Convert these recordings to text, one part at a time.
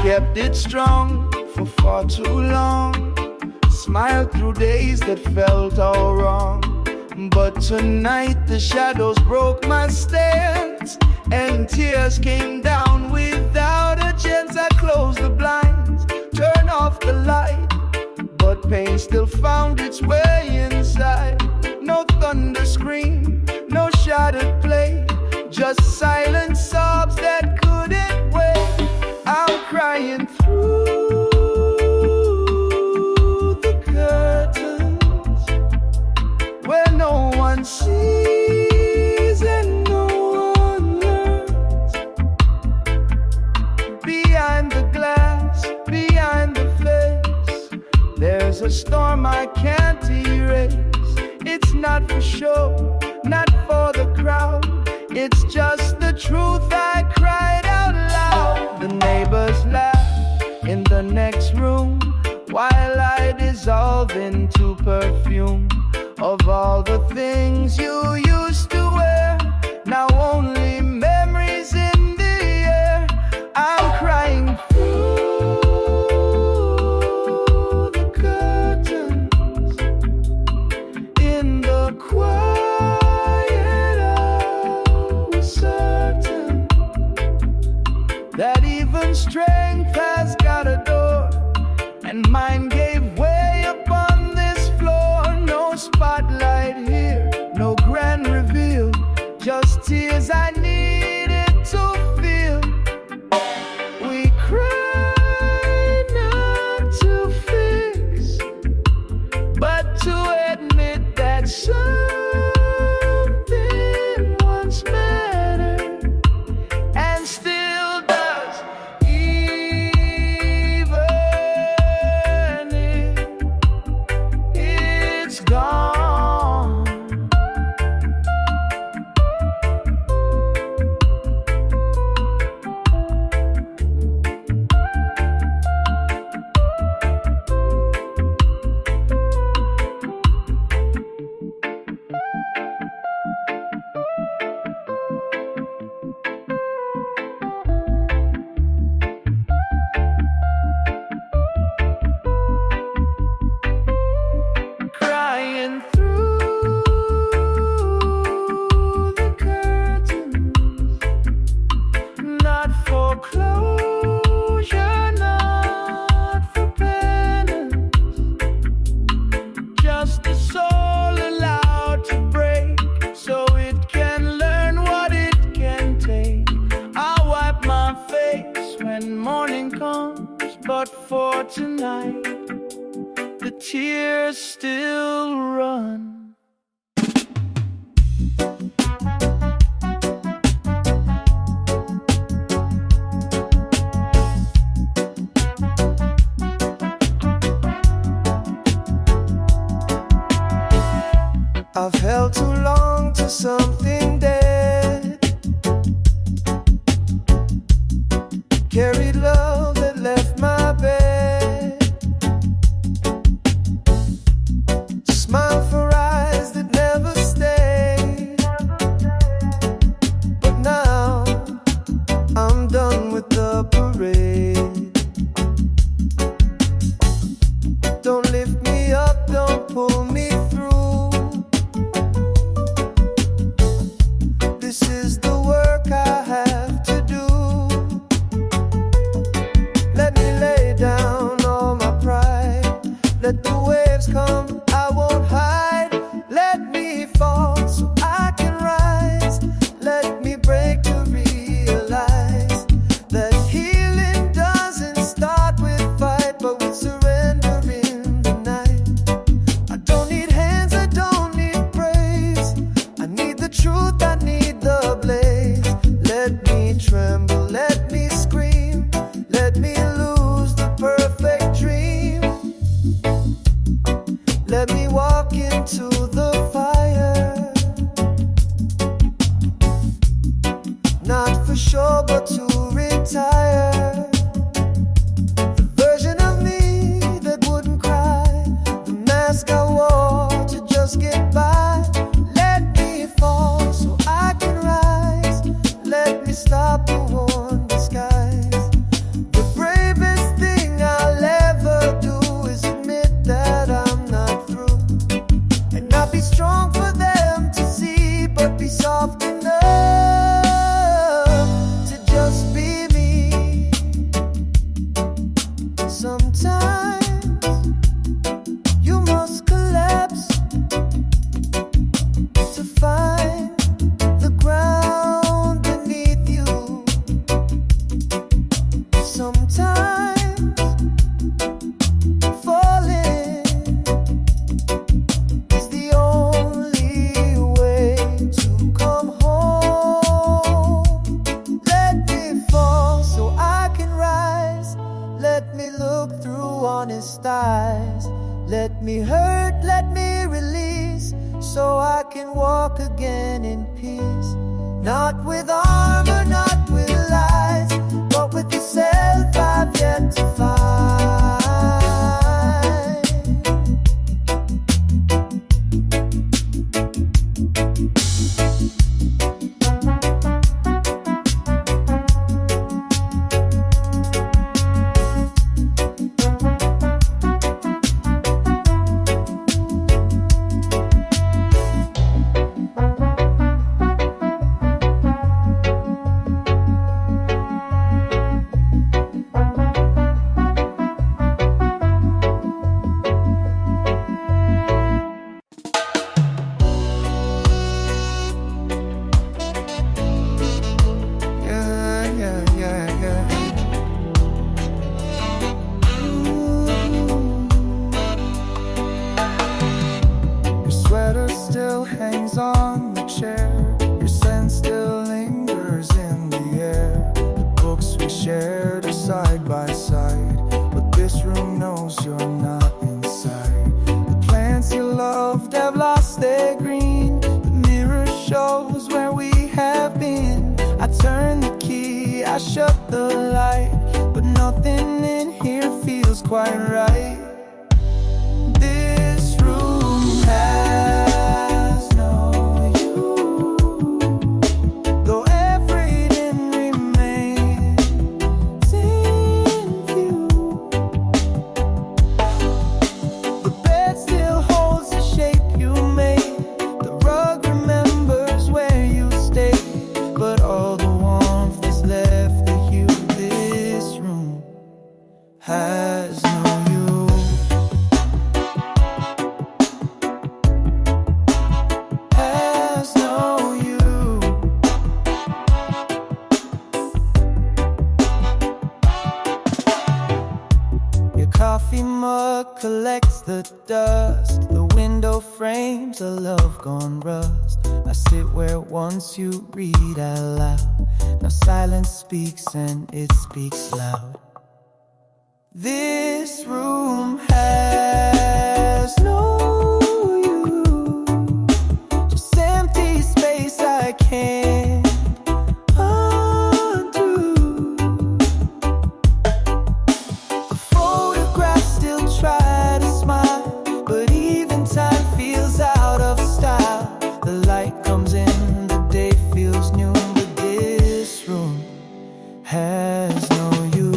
Kept it strong for far too long. Smiled through days that felt all wrong. But tonight the shadows broke my stance, and tears came down without a chance. I closed the blinds, turned off the light, but pain still found its way inside. No thunder scream, no shattered play, just silent sobs that couldn't wait. I'm crying through the curtains where no one sees and no one learns. Behind the glass, behind the face, there's a storm I can't erase. It's not for show, not for the crowd, it's just the truth. I cried out loud. The neighbors laugh in the next room while I dissolve into perfume of all the things you used to wear. Now only memories in the air. I'm crying through the curtains in the quiet. I was certain that even strength has got a door, and mine gave way upon this floor. No spotlight here, no grand reveal, just tears I needed to feel. We cried not to fix, but to admit that something once mattered and still does, even if it's gone. Crying through the curtains, not for closure, not for penance, just a soul allowed to break so it can learn what it can take. I'll wipe my face when morning comes, but for tonight the tears still run. I've held too long to something dead, carried love that left my bed, smile for eyes that never stay. But now I'm done with the parade. Don't lift me up, don't pull me through. This is the work I have to do. Let me lay down all my pride. Let the waves come, I won't hide. Let me fall so I can rise. Let me break to realize that healing doesn't start with fight, but with surrender in the night. I don't need hands, I don't need praise. I need the truth, I need the blaze. Let me tremble, let me scream, let me lose the perfect dream. Sometimes falling is the only way to come home. Let me fall so I can rise. Let me look through honest eyes. Let me hurt, let me release, so I can walk again in peace. Not with armor, not with lies, but with the self I've yet to find. Still hangs on the chair. Your scent still lingers in the air. The books we shared are side by side, but this room knows you're not inside. The plants you loved have lost their green. The mirror shows where we have been. I turn the key, I shut the light, but nothing in here feels quite right. This room has no you, though everything remains in view. The bed still holds the shape you made. The rug remembers where you stayed, but all the warmth is left of you. This room has no you. Has no you. Your coffee mug collects the dust. The window frames a love gone rust. I sit where once you read out loud. Now silence speaks and it speaks loud. This room has no you, just empty space I can't undo. The photographs still try to smile, but even time feels out of style. The light comes in, the day feels new, but this room has no you.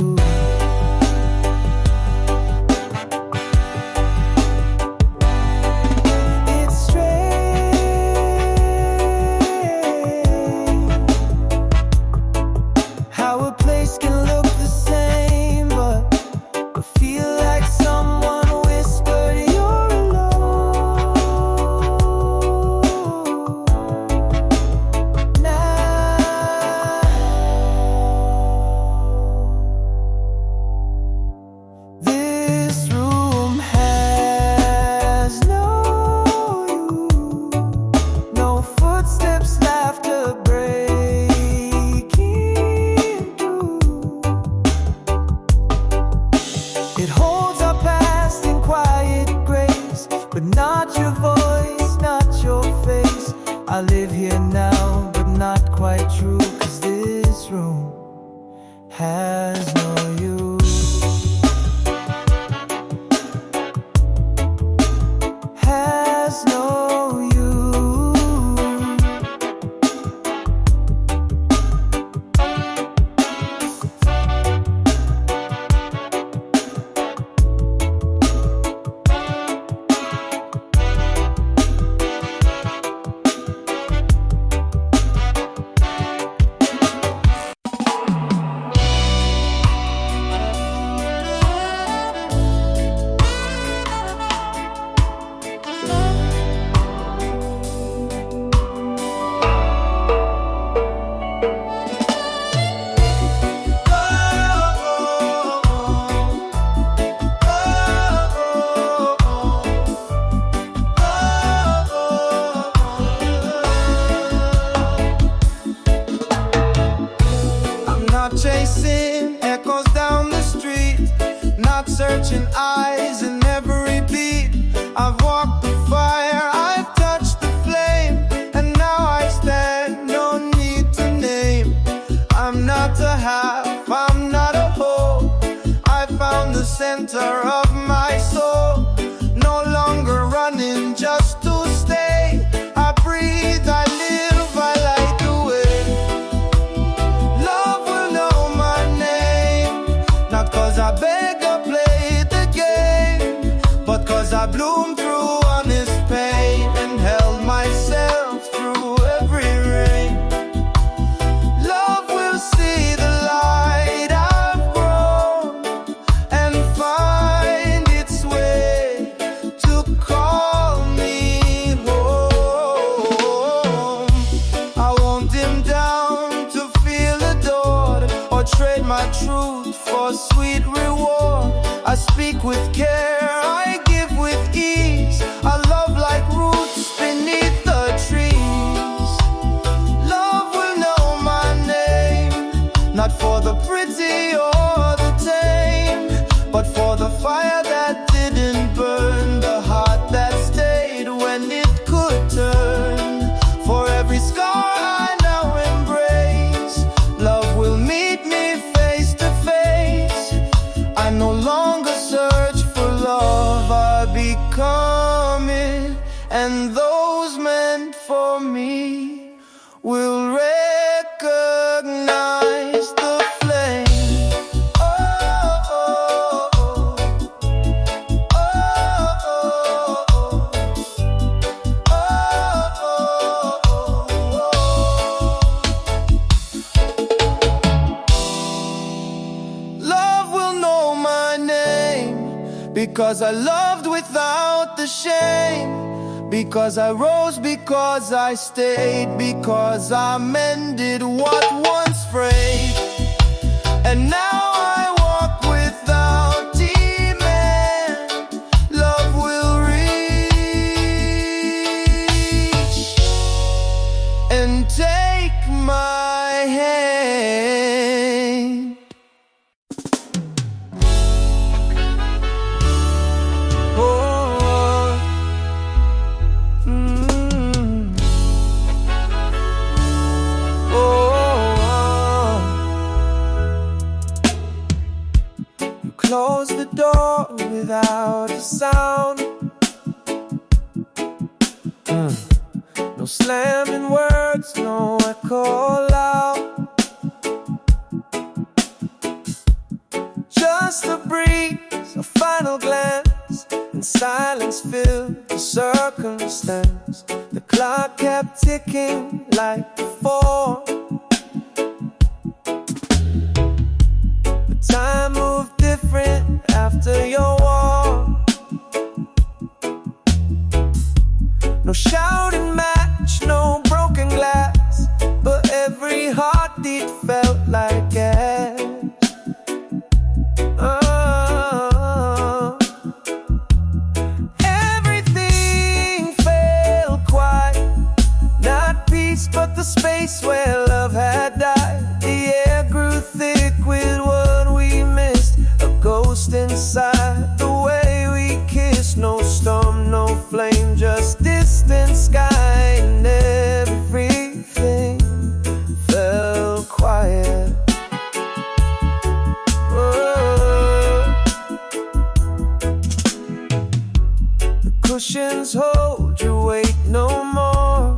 knock, searching eyes in every beat. I've walked the fire, I've touched the flame, and now I stand, no need to name. I'm not a half, I'm not a whole. I found the center of my soul. No longer running just to stay. I breathe, I live, I light the way. Love will know my name, not cause I beg or play the game, but cause I bloom through honest pain and held myself through every rain. Love will see the light I've grown and find its way to call me home. I won't dim down to feel adored or trade my truth for sweet reward. I speak with care, I give with ease. I love like roots beneath the trees. Love will know my name, not for the pretty or the tame, but for the fire that didn't burn, the heart that stayed when it could turn. For every scar I now embrace, love will meet me face to face. I no longer search for love, I become it, and those meant for me will recognize the flame. Oh, oh, oh. Oh, oh, oh. Love will know my name, because I loved without the shame, because I rose, because I stayed, because I mended what once frayed. And now I walk without demand. Love will reach and take my hand. Oh, you close the door without a sound. No slamming words, no echo loud. Just a breeze, a final glance, and silence filled the circumstance. The clock kept ticking like before. The time moved different after your walk. No shouting match, no broken glass, but every heartbeat felt like gas. Everything felt quiet, not peace, but the space where love had died. The air grew thick with what we missed, a ghost inside the way we kissed. No storm, no flame, just distant sky, and everything felt quiet. The cushions hold your weight no more.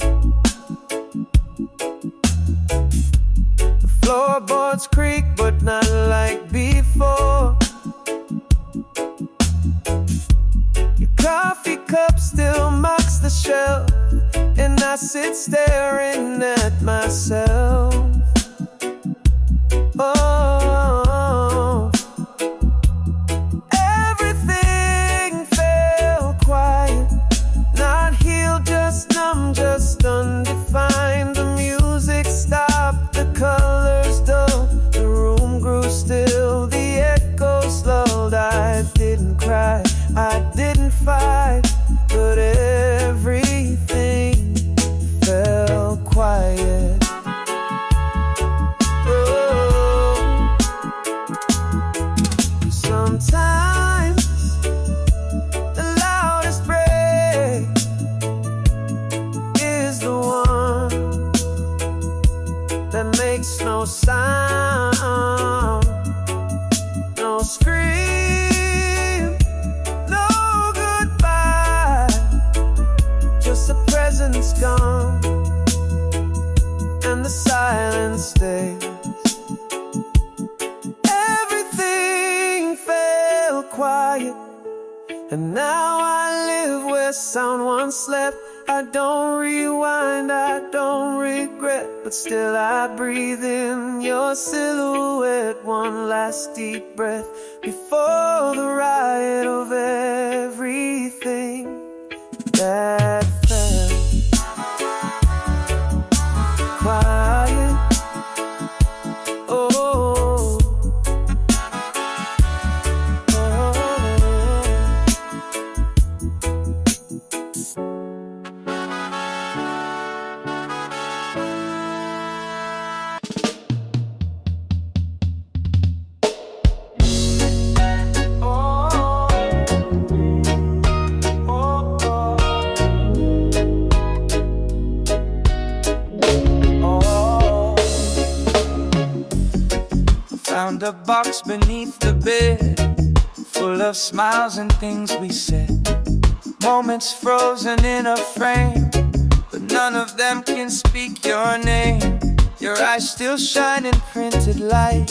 The floorboards creak, but not like before. Your coffee cup still marks the shelf, and I sit staring at myself. Oh, everything felt quiet, not healed, just numb, just undefined. The music stopped, the colors dulled, the room grew still, the echoes lulled. I didn't cry, I didn't fight, but everything felt quiet. Oh, sometimes sound, no scream, no goodbye, just the presence gone, and the silence stays. Everything fell quiet, and now I live where sound once slept. I don't rewind, I don't regret, but still I breathe in your silhouette. One last deep breath before the riot of everything that fell quiet. Oh, found a box beneath the bed, full of smiles and things we said. Moments frozen in a frame, but none of them can speak your name. Your eyes still shine in printed light,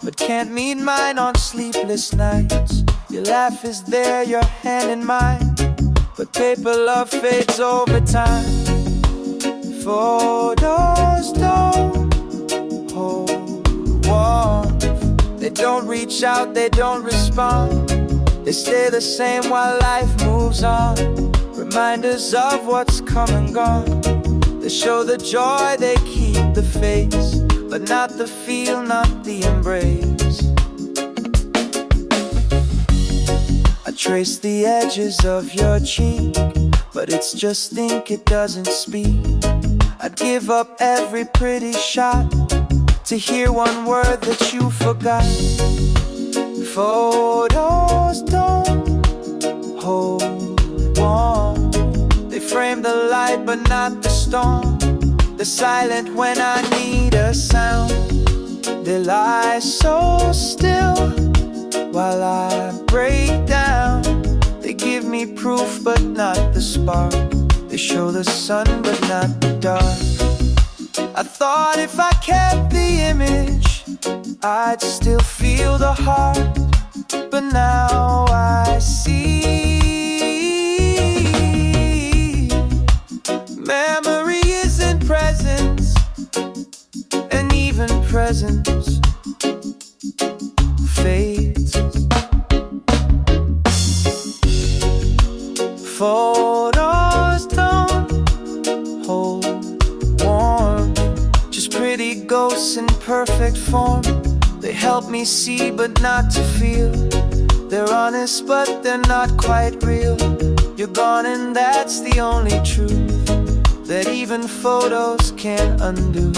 but can't meet mine on sleepless nights. Your laugh is there, your hand in mine, but paper love fades over time. Photos don't hold warm, they don't reach out, they don't respond. They stay the same while life moves on, reminders of what's come and gone. They show the joy, they keep the face, but not the feel, not the embrace. I trace the edges of your cheek, but it's just ink, it doesn't speak. I'd give up every pretty shot to hear one word that you forgot. Photos don't hold warm, they frame the light but not the storm. They're silent when I need a sound, they lie so still while I break down. They give me proof but not the spark, they show the sun but not the dark. I thought if I kept the image, I'd still feel the heart, but now I see memory isn't presence, and even presence fades. Photos don't hold warm, just pretty ghosts in perfect form. They help me see but not to feel. They're honest but they're not quite real. You're gone and that's the only truth that even photos can't undo.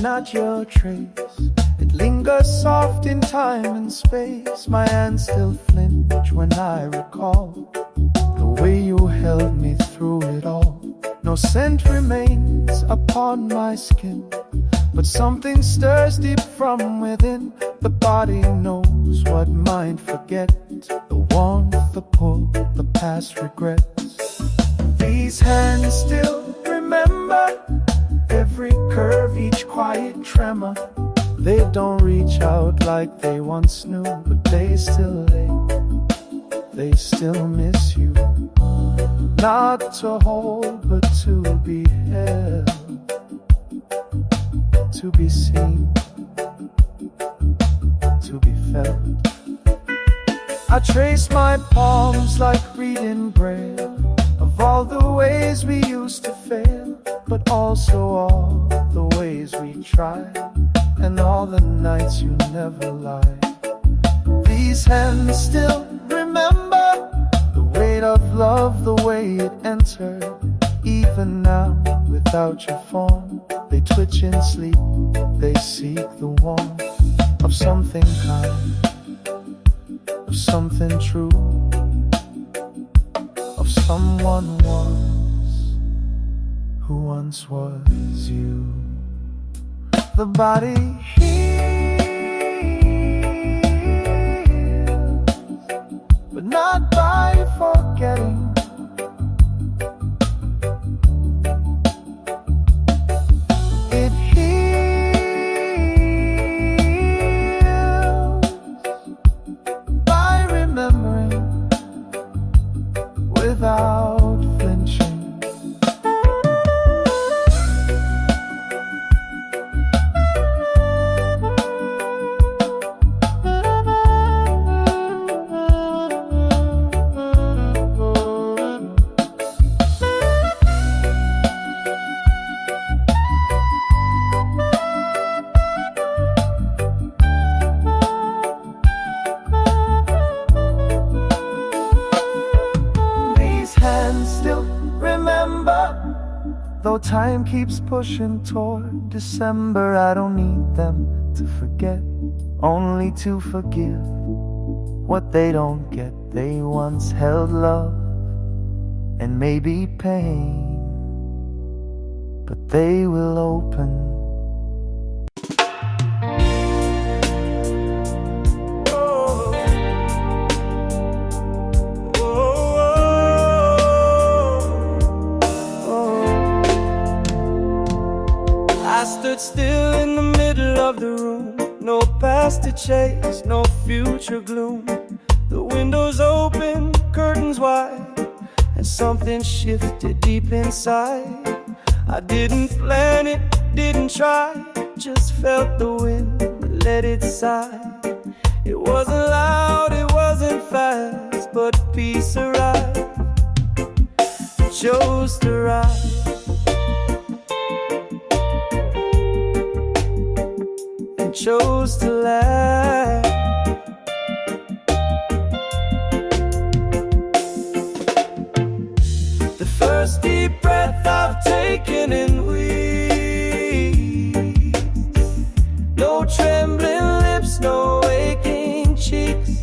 Not your trace, it lingers soft in time and space. My hands still flinch when I recall the way you held me through it all. No scent remains upon my skin, but something stirs deep from within. The body knows what mind forget, the warmth, the pull, the past regrets. These hands still remember every curve, each quiet tremor. They don't reach out like they once knew, but they still ache, they still miss you. Not to hold, but to be held, to be seen, to be felt. I trace my palms like reading braille of all the ways we used to fail, but also all the ways we tried, and all the nights you never lied. These hands still remember the weight of love, the way it entered. Even now, without your form, they twitch in sleep, they seek the warmth of something kind, of something true, of someone who once was you. The body heals, but not by forgetting. It heals by remembering without flinching. Still remember, though time keeps pushing toward December, I don't need them to forget, only to forgive what they don't get. They once held love and maybe pain, but they will open. I stood still in the middle of the room, no past to chase, no future gloom. The windows open, curtains wide, and something shifted deep inside. I didn't plan it, didn't try, just felt the wind, let it sigh. It wasn't loud, it wasn't fast, but peace arrived, chose to rise. Chose to laugh. The first deep breath I've taken in weeks. No trembling lips, no aching cheeks.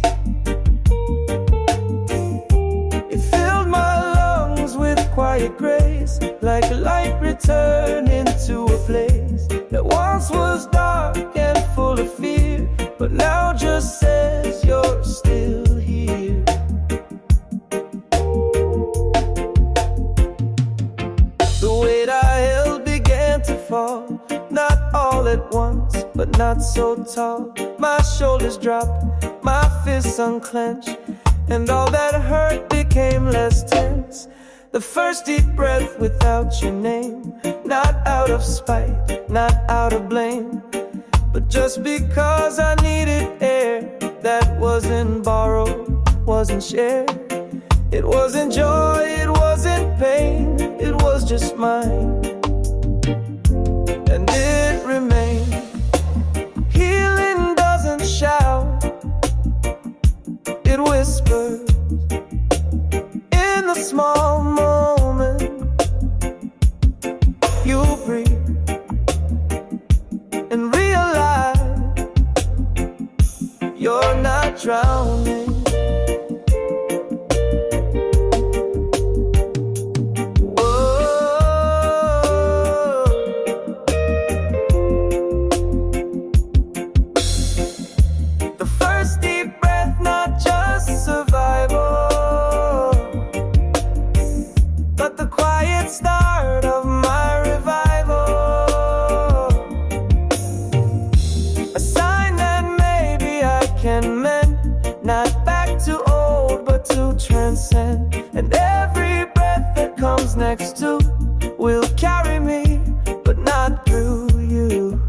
It filled my lungs with quiet grace, like a light returning to a place that once was dark and full of fear, but now just says you're still here. The weight I held began to fall, not all at once, but not so tall. My shoulders dropped, my fists unclenched, and all that hurt became less tense. The first deep breath without your name, not out of spite, not out of blame, but just because I needed air that wasn't borrowed, wasn't shared. It wasn't joy, it wasn't pain, it was just mine, and it remained. Healing doesn't shout, it whispers in the small moment. You breathe and realize you're not drowning. Whoa. transcend. And every breath that comes next to will carry me, but not through you.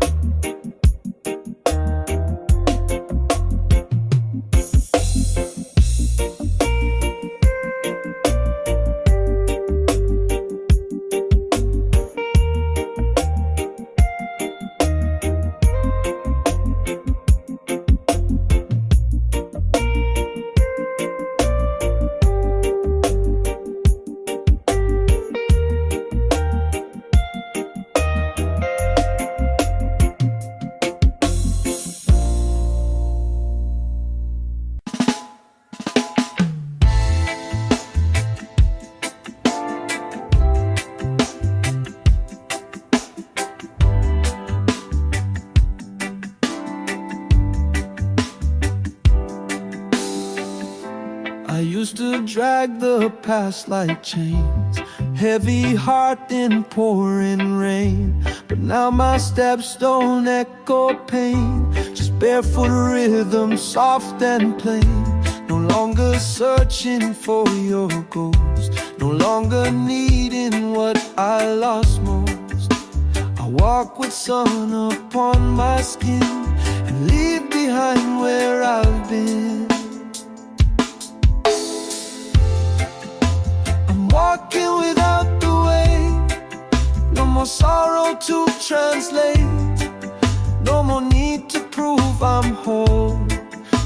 I used to drag the past like chains, heavy heart in pouring rain. But now my steps don't echo pain, just barefoot rhythm, soft and plain. No longer searching for your ghost, no longer needing what I lost most. I walk with sun upon my skin and leave behind where I've been. Walking without the weight, no more sorrow to translate, no more need to prove I'm whole,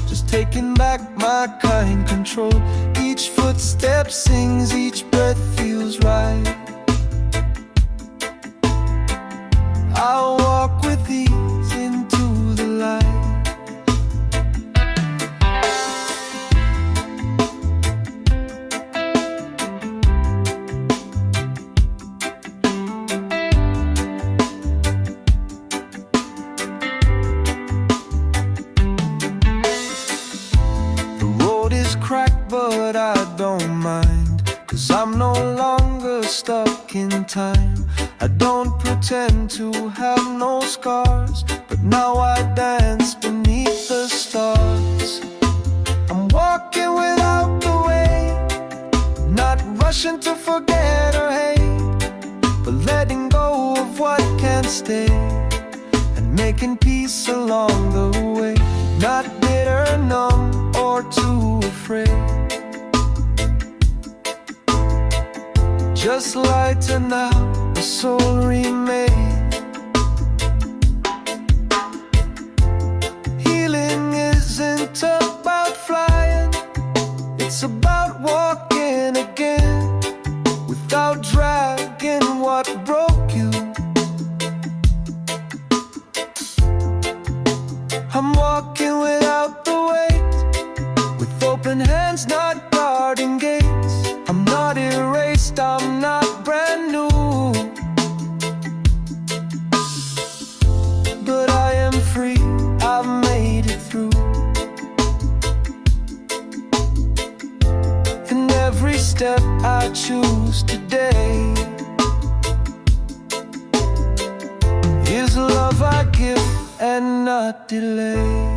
just taking back my kind control. Each footstep sings, each breath feels right. I'll walk with ease into the light. But I don't mind, 'cause I'm no longer stuck in time. I don't pretend to have no scars, but now I dance beneath the stars. I'm walking without the weight, not rushing to forget or hate, but letting go of what can't stay and making peace along the way. Not bitter, numb, or too afraid, just lighter now, the soul remade. Healing isn't about flying, it's about walking again, without dragging what broke you. I'm walking without the weight, with open hands, not guarding gates. I'm not erased, I'm not brand new, but I am free, I've made it through. And every step I choose today is love I give and not delay.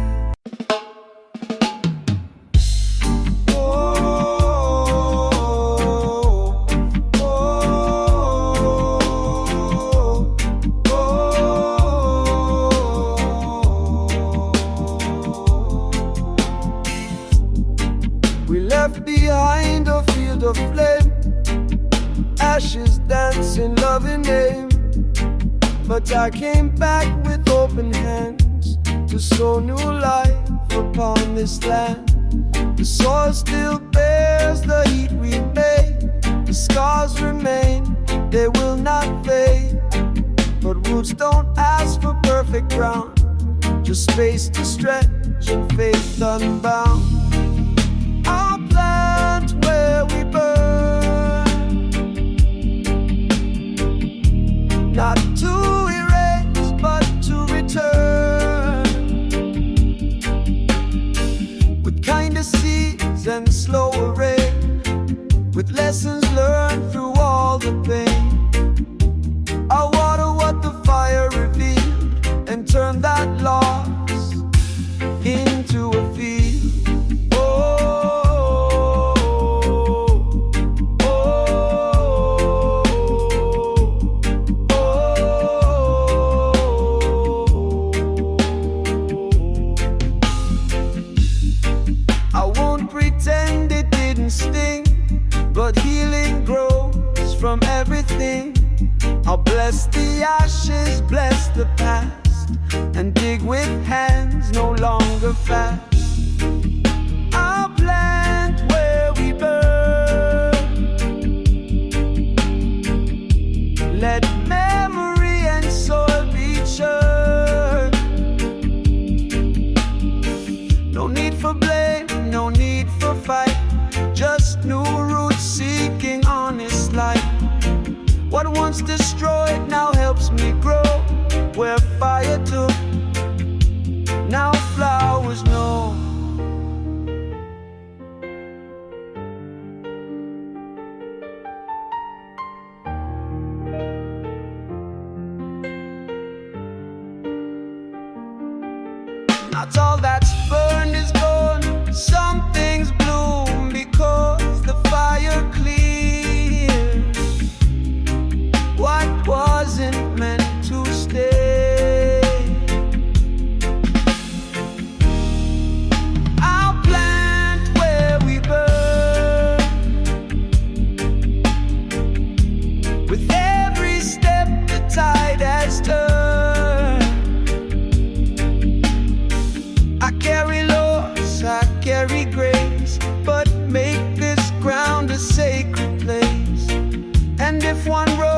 Behind a field of flame, ashes dancing, loving name. But I came back with open hands to sow new life upon this land. The soil still bears the heat we made, the scars remain, they will not fade. But roots don't ask for perfect ground, just space to stretch and faith unbound. I'll plant where we burn, not to erase but to return, with kinder seeds and slower rain, with lessons learned through all the pain. I'll water what the fire revealed and turn that loss into a field. Oh, but healing grows from everything. I'll bless the ashes, bless the past, and dig with hands no longer fast. I'll plant where we burn. Let memory and soil be churned. No need for blame, no need for fight, just new roots seeking honest light. What once destroyed now helps me grow. Where fire took, now flowers know. Not all that's burned is gone. Some things bloom because the fire clears what wasn't meant to stay. I'll plant where we burn. With every step the tide has turned. I carry loss, I carry grace, but make this ground a sacred place. And if one road